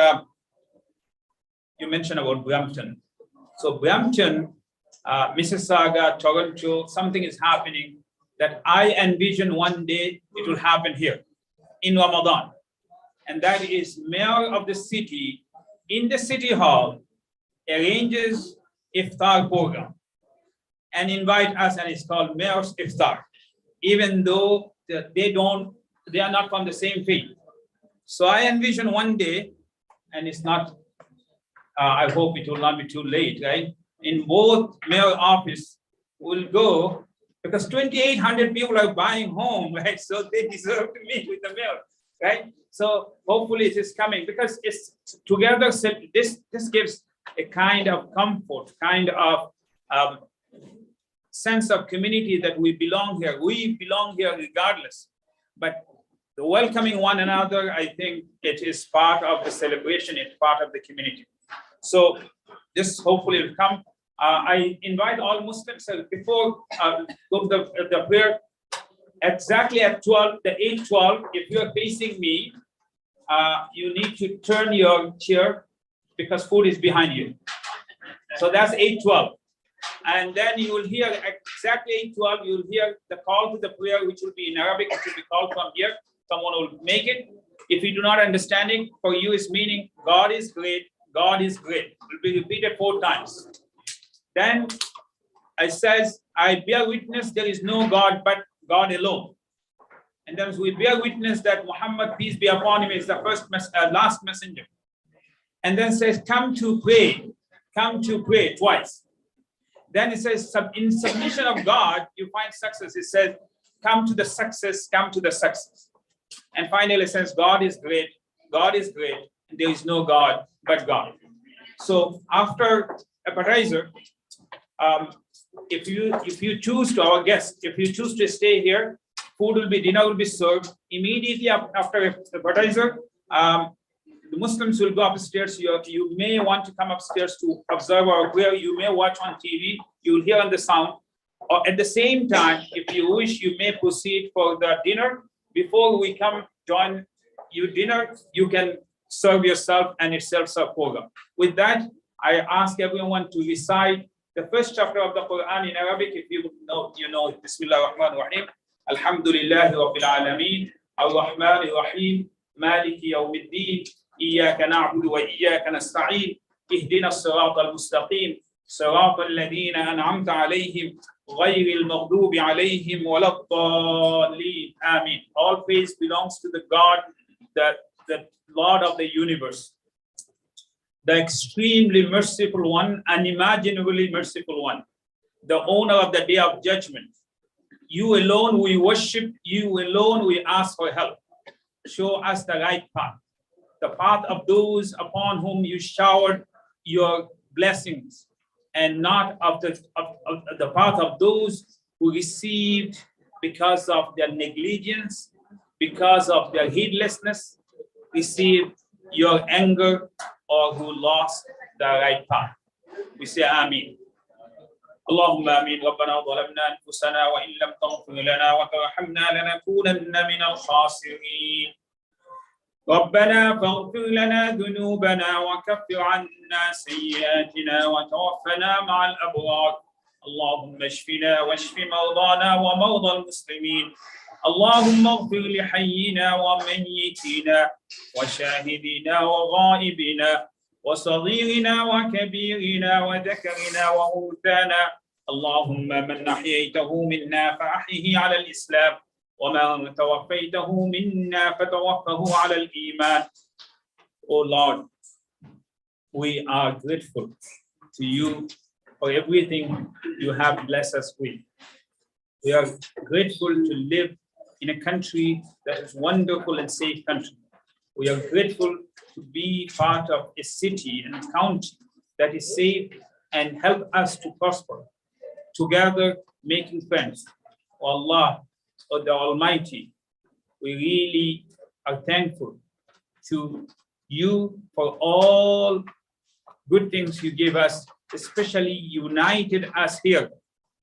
you mentioned about Brampton. So Brampton, Mississauga, Toronto, something is happening that I envision one day it will happen here in Ramadan. And that is mayor of the city in the city hall arranges iftar program and invite us, and it's called Mayor's Iftar, even though they are not from the same faith. So I envision one day, and it's not, I hope it will not be too late, right? In both mayor office will go, because 2,800 people are buying home, right? So they deserve to meet with the mayor, right? So hopefully it is coming, because it's together. This gives a kind of comfort, kind of sense of community that we belong here. We belong here regardless. But the welcoming one another, I think it is part of the celebration. It's part of the community. So this hopefully will come. I invite all Muslims before go to the prayer. Exactly at 12, the 8:12. If you are facing me, you need to turn your chair because food is behind you. So that's 8:12. And then you will hear exactly 8:12, you will hear the call to the prayer, which will be in Arabic, which will be called from here. Someone will make it. If you do not understand it, for you is meaning God is great, God is great. It will be repeated 4 times. Then it says, I bear witness there is no God but God alone. And then we bear witness that Muhammad, peace be upon him, is the last messenger. And then says, come to pray twice. Then it says, in submission of God, you find success. It says, come to the success, come to the success. And finally it says, God is great, and there is no God but God. So after appetizer, if you choose to, our guests, if you choose to stay here, dinner will be served immediately after appetizer. The Muslims will go upstairs. You may want to come upstairs to observe our prayer. You may watch on TV. You will hear on the sound. Or at the same time, if you wish, you may proceed for the dinner. Before we come join you dinner, you can serve yourself, and it's self-serve program. With that, I ask everyone to recite the first chapter of the Quran in Arabic. If you know, Bismillah ar-Rahman ar-Rahim. Alhamdulillahi Rabbil Alameen. Ar-Rahman ar-Rahim. Maliki yawmiddin. إياك نعبد وإياك نستعين اهدنا الصراط المستقيم صراط الذين أنعمت عليهم غير المغضوب عليهم ولا الضالين آمين. All praise belongs to the God, the Lord of the universe, the extremely merciful one, unimaginably merciful one, the owner of the day of judgment. You alone we worship, you alone we ask for help. Show us the right path, the path of those upon whom you showered your blessings, and not of the path of those who received because of their negligence, because of their heedlessness, received your anger, or who lost the right path. We say Ameen. اللهم آمين. ربنا ظلمنا أنفسنا وإن لم تغفر لنا وترحمنا لنكونن من الخاسرين. ربنا فاغفر لنا ذنوبنا وكفر عنا سيئاتنا وتوفنا مع الأبرار. اللهم اشفنا واشف مرضانا ومرضى المسلمين. اللهم اغفر لحينا وميتنا وشاهدنا وغائبنا وصغيرنا وكبيرنا وذكرنا وأنثانا. اللهم من أحييته منا فأحيه على الإسلام، ومن توفيته منا فتوفه على الإيمان. Oh Lord, we are grateful to you for everything you have blessed us with. We are grateful to live in a country that is wonderful and safe country. We are grateful to be part of a city and county that is safe and help us to prosper. Together, making friends. Oh Allah, oh the Almighty, we really are thankful to you for all good things you gave us, especially united us here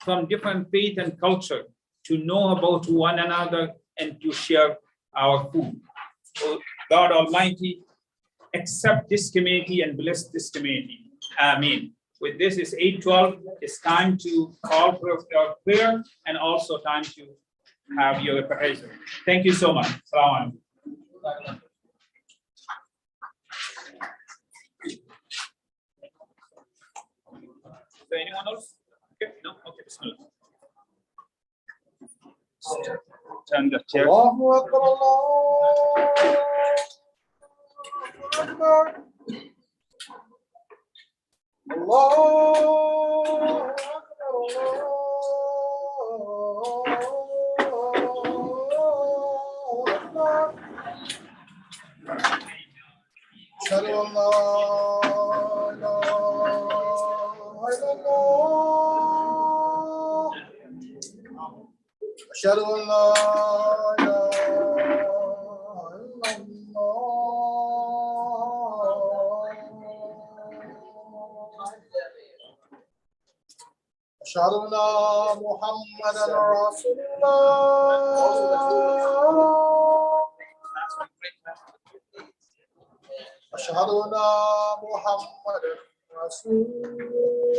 from different faith and culture to know about one another and to share our food. So God Almighty, accept this community and bless this community. Amen. With this is 8:12. It's time to call for your prayer and also time to have your appetizer. Thank you so much. Salaam alaikum. Is there anyone else? Okay, no? Okay, bismillah. Turn the chair. Allahu Akbar, Allahu Akbar. Allahu Akbar, Allahu Akbar. Ashhadu an la ilaha illallah. Ashhadu an la ilaha illallah. Ashhadu anna Muhammadan Rasulullah. Ashhadu anna Muhammadan Rasulullah.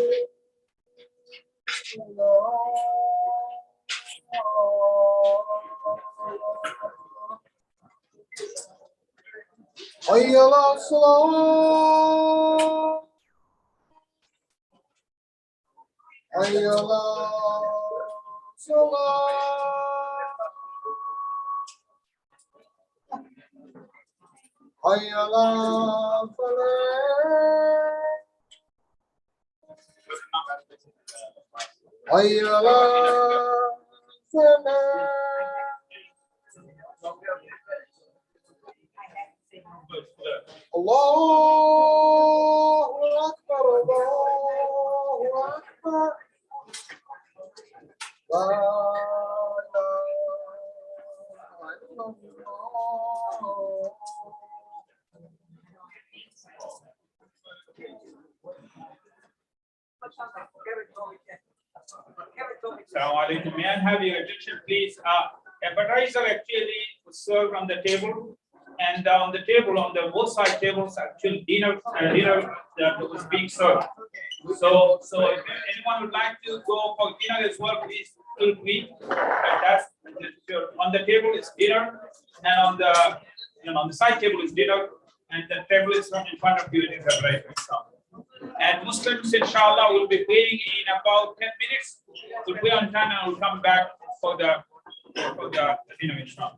Hayya ala salat. Hayya ala salat. Hayya ala falah. Hayya ala falah. Allahu Akbar, Allahu Akbar. La ilaha illallah. Assalamu alaikum. May I have your attention, please? Appetizer actually was served on the table, and on the table, on the both side tables, actually dinner that was being served. So if anyone would like to go for dinner as well, please feel free. And that's on the table is dinner, and on the side table is dinner, and the table is in front of you. It is appetizer. And Muslims, inshallah, will be praying in about 10 minutes. We'll pray on time and we'll come back for the dinner, inshallah.